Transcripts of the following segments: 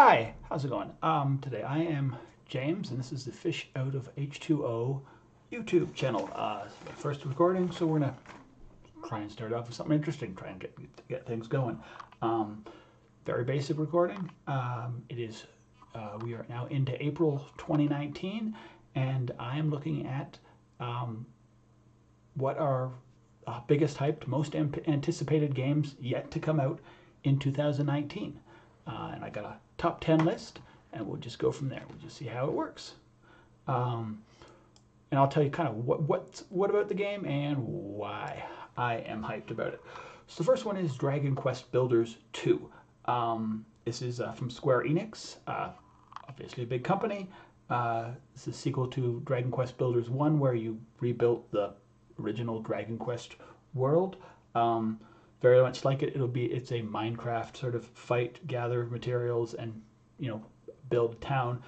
Hi, how's it going? Today I am James, and this is the Fish Out of H2O YouTube channel. It's my first recording, so we're gonna try and start off with something interesting, try and get things going. Um, Very basic recording. We are now into April 2019, and I am looking at what are biggest hyped, most anticipated games yet to come out in 2019. And I got a top 10 list, and we'll just go from there. We'll just see how it works. And I'll tell you kind of what about the game and why I am hyped about it. So the first one is Dragon Quest Builders 2. This is from Square Enix, obviously a big company. It's a sequel to Dragon Quest Builders 1, where you rebuilt the original Dragon Quest world. Very much like it. It's a Minecraft sort of fight, gather materials, and build a town,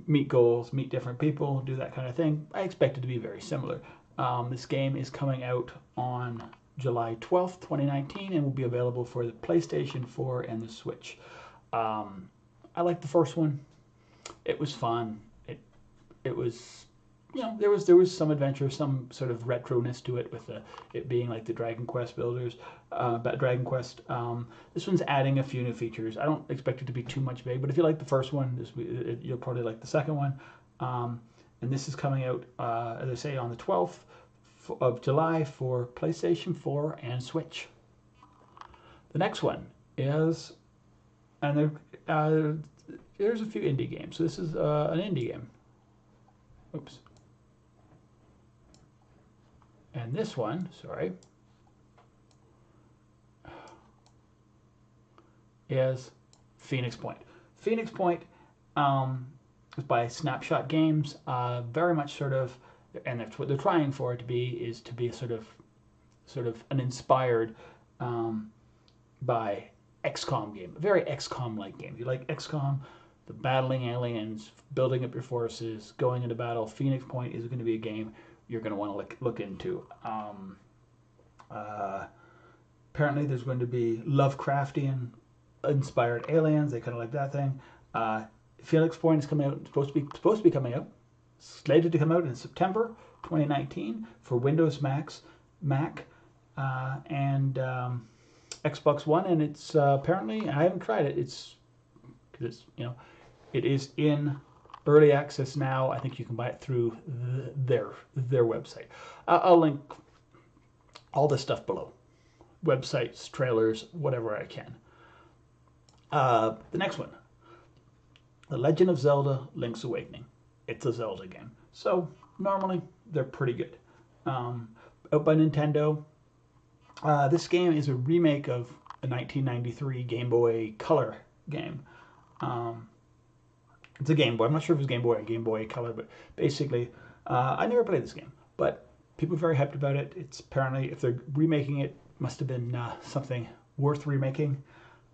meet goals, meet different people, do that kind of thing. I expect it to be very similar. This game is coming out on July 12th, 2019, and will be available for the PlayStation 4 and the Switch. I liked the first one. It was fun. It was, there was some adventure, some sort of retroness to it, with it being like the Dragon Quest builders, Dragon Quest. This one's adding a few new features. I don't expect it to be too much big, but if you like the first one, you'll probably like the second one. And this is coming out, as I say, on the 12th of July for PlayStation 4 and Switch. The next one is, and there's a few indie games. So this is an indie game. Oops. And this one, sorry, is Phoenix Point. Phoenix Point is by Snapshot Games. Very much sort of, and that's what they're trying for it to be, is to be sort of an inspired by XCOM game. A very XCOM-like game. If you like XCOM, the battling aliens, building up your forces, going into battle, Phoenix Point is going to be a game you're going to want to look into. Apparently there's going to be Lovecraftian inspired aliens. They kind of like that thing. Phoenix Point is coming out, supposed to be coming out, slated to come out in September 2019 for Windows, Mac, and Xbox One. And it's apparently, I haven't tried it. It is in early access now. I think you can buy it through their website. I'll link all this stuff below. Websites, trailers, whatever I can. The next one, The Legend of Zelda: Link's Awakening. It's a Zelda game, so normally they're pretty good. Out by Nintendo. This game is a remake of a 1993 Game Boy Color game. It's a Game Boy. I'm not sure if it was Game Boy or Game Boy Color, but basically, I never played this game, but people are very hyped about it. It's apparently, if they're remaking it, must have been something worth remaking.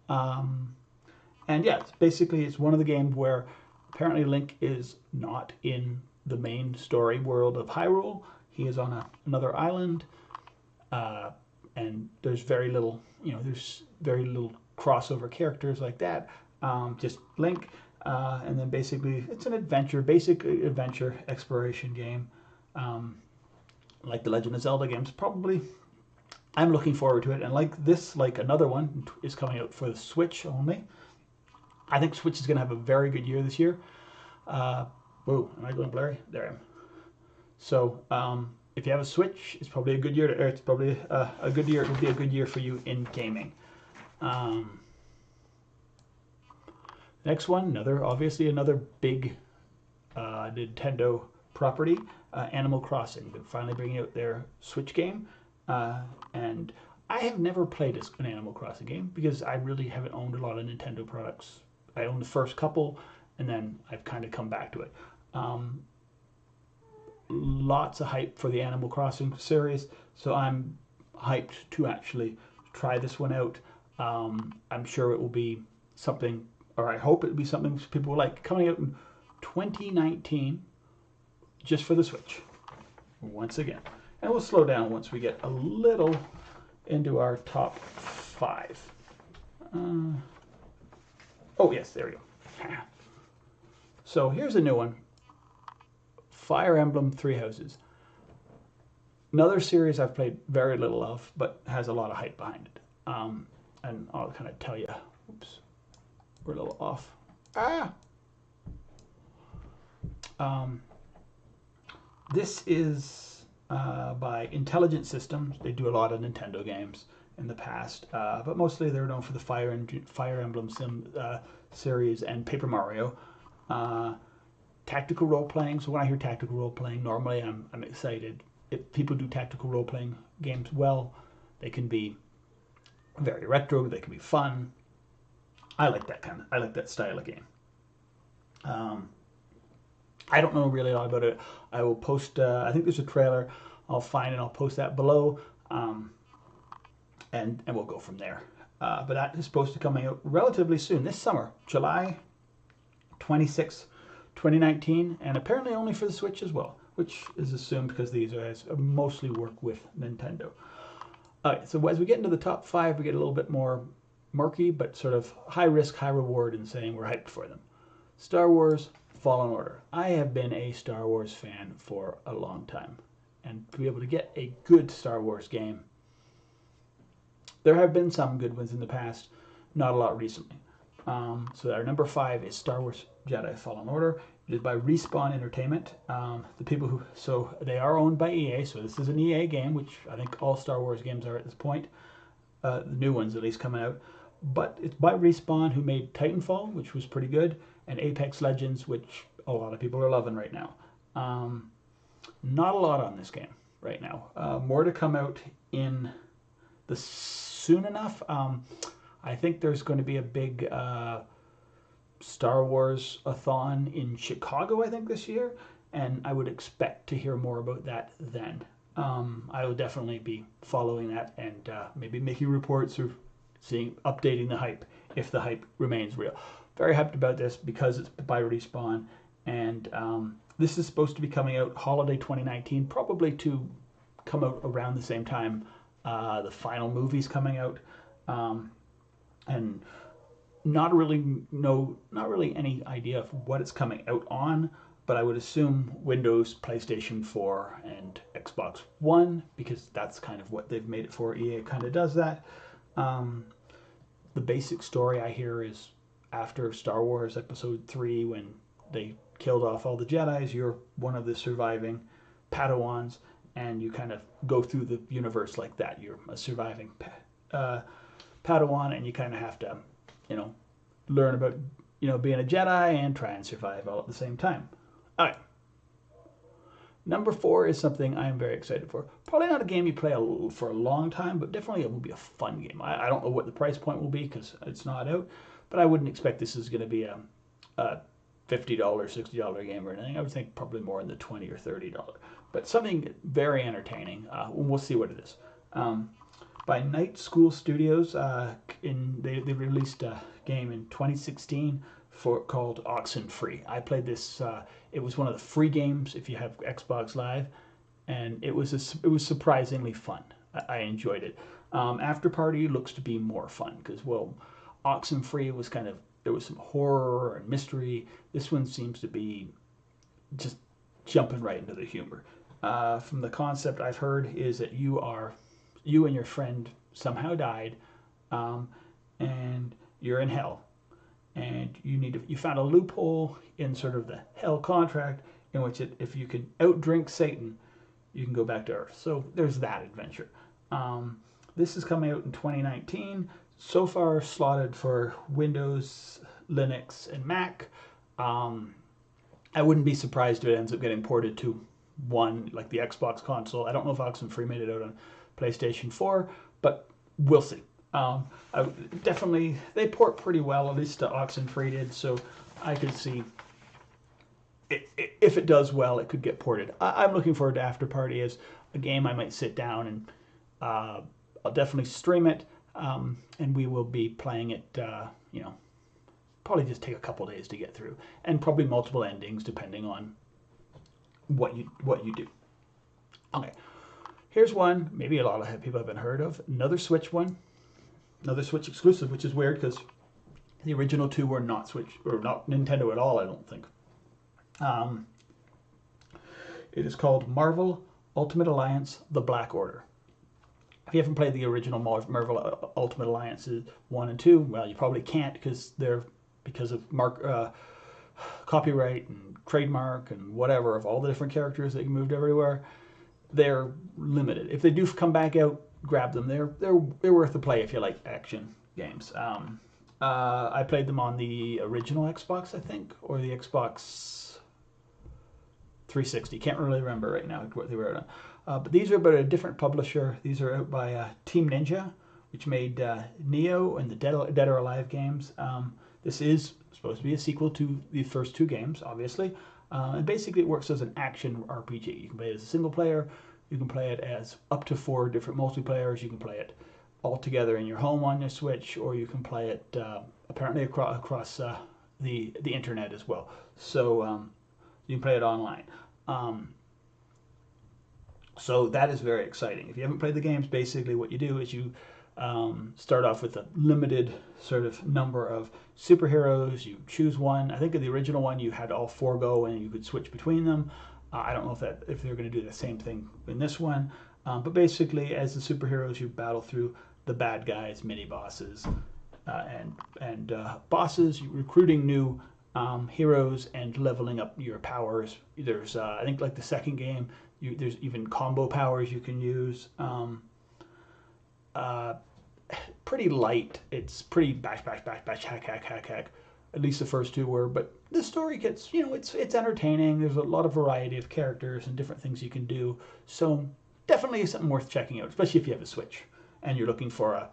And yeah, it's one of the games where apparently Link is not in the main story world of Hyrule. He is on another island, and there's very little, crossover characters like that. Just Link. And then basically, it's an basic adventure exploration game, like the Legend of Zelda games. Probably, I'm looking forward to it. And like another one is coming out for the Switch only. I think Switch is going to have a very good year this year. Whoa, am I going blurry? There I am. So, if you have a Switch, it's probably a good year. It's probably a good year. It will be a good year for you in gaming. Next one, obviously another big Nintendo property, Animal Crossing. They're finally bringing out their Switch game, and I have never played an Animal Crossing game because I really haven't owned a lot of Nintendo products. I owned the first couple, and then I've kind of come back to it. Lots of hype for the Animal Crossing series, so I'm hyped to actually try this one out. I'm sure it will be something, or I hope it will be something people will like. Coming out in 2019, just for the Switch, once again. And we'll slow down once we get a little into our top 5. Oh yes, there we go. So here's a new one. Fire Emblem Three Houses. Another series I've played very little of, but has a lot of hype behind it. And I'll kind of tell you. Oops, we're a little off. This is by Intelligent Systems. They do a lot of Nintendo games in the past, but mostly they're known for the Fire Emblem series and Paper Mario. Tactical role playing. So when I hear tactical role playing, normally I'm excited. If people do tactical role playing games well, they can be very retro. They can be fun. I like that style of game. I don't know really a lot about it. I will post. I think there's a trailer. I'll find and I'll post that below, and we'll go from there. But that is supposed to come out relatively soon, this summer, July 26th, 2019, and apparently only for the Switch as well, which is assumed because these guys mostly work with Nintendo. All right, so as we get into the top 5, we get a little bit more murky, but sort of high risk, high reward in saying we're hyped for them. Star Wars Fallen Order. I have been a Star Wars fan for a long time, and to be able to get a good Star Wars game, there have been some good ones in the past, not a lot recently. So our number 5 is Star Wars Jedi Fallen Order. It is by Respawn Entertainment. The people who, so they are owned by EA, so this is an EA game, which I think all Star Wars games are at this point. The new ones at least coming out. But it's by Respawn, who made Titanfall, which was pretty good, and Apex Legends, which a lot of people are loving right now. Not a lot on this game right now. More to come out in the soon enough. I think there's going to be a big Star Wars-a-thon in Chicago, I think, this year, and I would expect to hear more about that then. I will definitely be following that and maybe making reports or updating the hype if the hype remains real. Very hyped about this because it's by Respawn, and this is supposed to be coming out holiday 2019, probably to come out around the same time the final movie's coming out, and not really any idea of what it's coming out on, but I would assume Windows, PlayStation 4, and Xbox One, because that's kind of what they've made it for. EA kind of does that. The basic story I hear is after Star Wars Episode 3, when they killed off all the Jedis, you're one of the surviving Padawans, and you kind of go through the universe like that. You're a surviving Padawan, and you kind of have to, learn about, being a Jedi and try and survive all at the same time. All right. Number 4 is something I am very excited for. Probably not a game you play for a long time, but definitely it will be a fun game. I don't know what the price point will be because it's not out, but I wouldn't expect this is going to be a $50, $60 game or anything. I would think probably more in the $20 or $30. But something very entertaining. We'll see what it is. By Night School Studios, they released a game in 2016 called Oxenfree. I played this. It was one of the free games if you have Xbox Live, and it was surprisingly fun. I enjoyed it. After Party looks to be more fun because Oxenfree was there was some horror and mystery. This one seems to be just jumping right into the humor. From the concept I've heard is that you and your friend somehow died, and you're in hell, and you found a loophole in sort of the hell contract in which if you can outdrink Satan, you can go back to Earth. So there's that adventure. This is coming out in 2019. So far slotted for Windows, Linux, and Mac. I wouldn't be surprised if it ends up getting ported to one, like the Xbox console. I don't know if Oxenfree made it out on PlayStation 4, but we'll see. Definitely, they port pretty well, at least Oxenfree did, so I could see if it does well, it could get ported. I'm looking forward to After Party as a game I might sit down and I'll definitely stream it, and we will be playing it, probably just take a couple days to get through, and probably multiple endings depending on what you do. Okay. Here's one maybe a lot of people haven't heard of. Another Switch one. Another Switch exclusive, which is weird because The original two were not Switch or not Nintendo at all, I don't think. Um, it is called Marvel Ultimate Alliance: The Black Order. If you haven't played the original Marvel Ultimate Alliances 1 and 2, well, you probably can't because of copyright and trademark and whatever of all the different characters that you moved everywhere. They're limited. If they do come back out, grab them. They're worth the play if you like action games. I played them on the original Xbox, I think, or the Xbox 360. Can't really remember right now what they were on. But these are about a different publisher. These are out by Team Ninja, which made Neo and the Dead or Alive games. This is supposed to be a sequel to the first two games, obviously. And basically it works as an action RPG. You can play it as a single player. You can play it as up to 4 different multiplayers. You can play it all together in your home on your Switch, or you can play it apparently across the internet as well. So you can play it online. So that is very exciting. If you haven't played the games, basically what you do is you start off with a limited sort of number of superheroes. You choose one. I think in the original one you had all 4 go and you could switch between them. I don't know if they're going to do the same thing in this one. But basically, as the superheroes, you battle through the bad guys, mini bosses, and bosses. You're recruiting new heroes and leveling up your powers. There's I think like the second game, there's even combo powers you can use. Pretty light. It's pretty bash, hack. At least the first 2 were, but the story gets, it's entertaining. There's a lot of variety of characters and different things you can do. So definitely something worth checking out, especially if you have a Switch and you're looking for a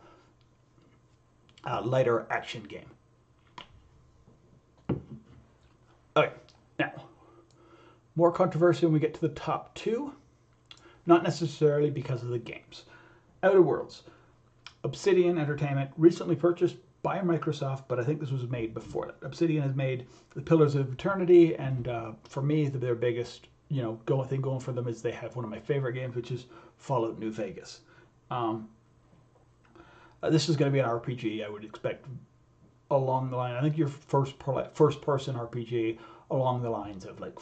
lighter action game. Okay, now, more controversy when we get to the top 2. Not necessarily because of the games. Outer Worlds. Obsidian Entertainment, recently purchased by Microsoft, but I think this was made before that. Obsidian has made the Pillars of Eternity, and for me, their biggest thing going for them is they have one of my favorite games, which is Fallout New Vegas. This is going to be an RPG, I would expect, along the line. I think your first-person RPG along the lines of like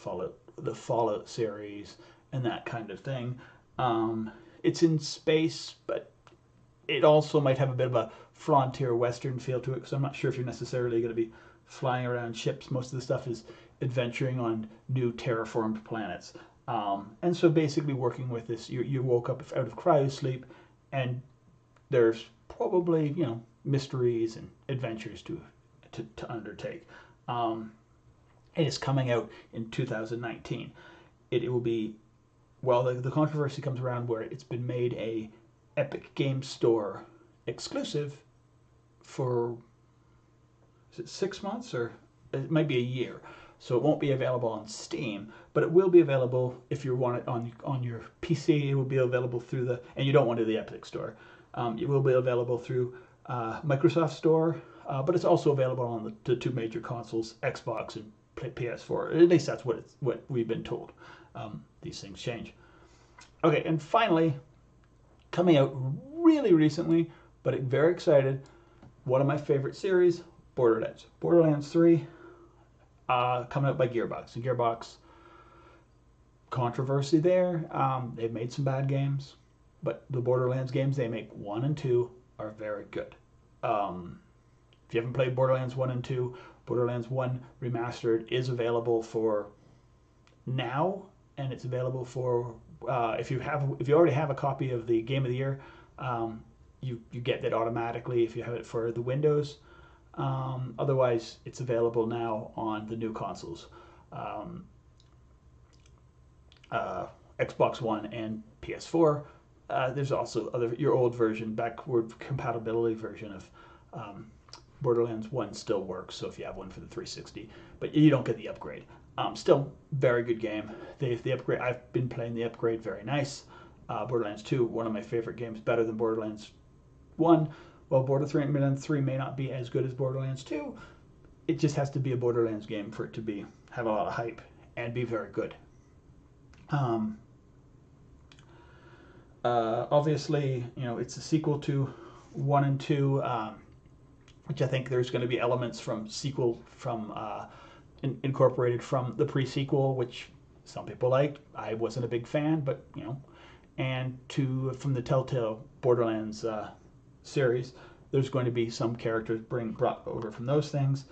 the Fallout series and that kind of thing. It's in space, but it also might have a bit of a frontier western feel to it, because I'm not sure if you're necessarily going to be flying around ships. Most of the stuff is adventuring on new terraformed planets. And so basically working with this, you woke up out of cryosleep, and there's probably, mysteries and adventures to undertake. It is coming out in 2019. It will be, well, the controversy comes around where it's been made a Epic Games Store exclusive for, is it 6 months, or it might be a year. So it won't be available on Steam, but it will be available if you want it on your PC. It will be available through and you don't want to do the Epic Store. It will be available through Microsoft Store, but it's also available on the 2 major consoles, Xbox and PS4. At least that's what we've been told. These things change. Okay, and finally, coming out really recently, but very excited, one of my favorite series, Borderlands. Borderlands 3, coming out by Gearbox. And Gearbox, controversy there. They've made some bad games, but the Borderlands games they make, 1 and 2, are very good. If you haven't played Borderlands 1 and 2, Borderlands 1 Remastered is available for now, and it's available for if you already have a copy of the Game of the Year, you get that automatically if you have it for the Windows. Otherwise, it's available now on the new consoles, Xbox One and PS4. There's also your old version, backward compatibility version of Borderlands 1 still works, so if you have one for the 360, but you don't get the upgrade. Still, very good game. The upgrade, I've been playing the upgrade, very nice. Borderlands 2, one of my favorite games, better than Borderlands 1. Well, Borderlands 3 may not be as good as Borderlands 2. It just has to be a Borderlands game for it to have a lot of hype and be very good. Obviously, it's a sequel to 1 and 2. which I think there's going to be elements from sequel from incorporated from the pre-sequel, which some people liked. I wasn't a big fan, but you know, and from the Telltale Borderlands series, there's going to be some characters brought over from those things.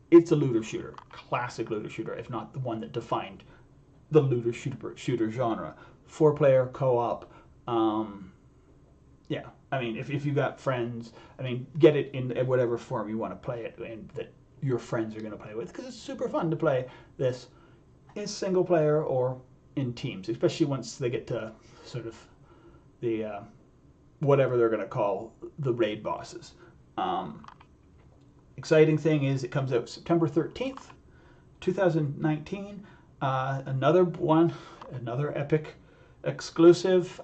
It's a looter shooter, classic looter shooter, if not the one that defined the looter shooter genre. 4-player co-op. Yeah, I mean, if you got friends, I mean, get it in whatever form you want to play it, and that your friends are going to play with, because it's super fun to play this in single player or in teams, especially once they get to sort of the whatever they're going to call the raid bosses. Exciting thing is it comes out September 13th, 2019. Another Epic exclusive,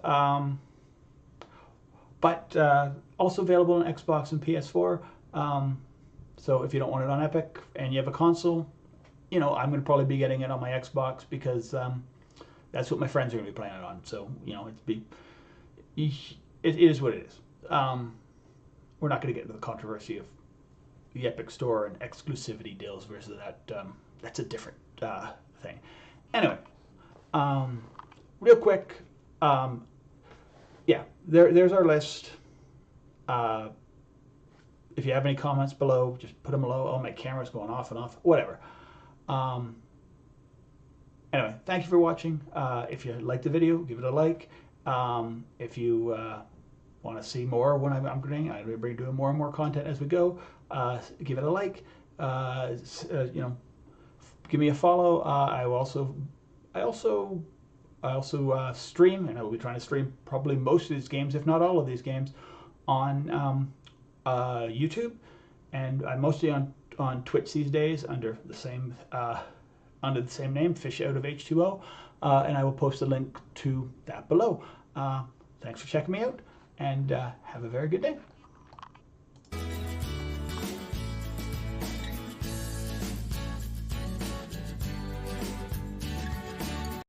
but also available on Xbox and PS4. So if you don't want it on Epic and you have a console, you know, I'm going to probably be getting it on my Xbox because that's what my friends are going to be playing it on. So, you know, it is what it is. We're not going to get into the controversy of the Epic Store and exclusivity deals versus that. That's a different thing. Anyway, real quick, yeah, there's our list. If you have any comments below, just put them below. Oh, my camera's going off and off. Whatever. Anyway, thank you for watching. If you liked the video, give it a like. If you want to see more when I'm doing more and more content as we go, give it a like. You know, give me a follow. I also stream, and I will be trying to stream probably most of these games, if not all of these games, on YouTube, and I'm mostly on Twitch these days under the same name, Fish Out of H2O, and I will post a link to that below. Thanks for checking me out, and have a very good day.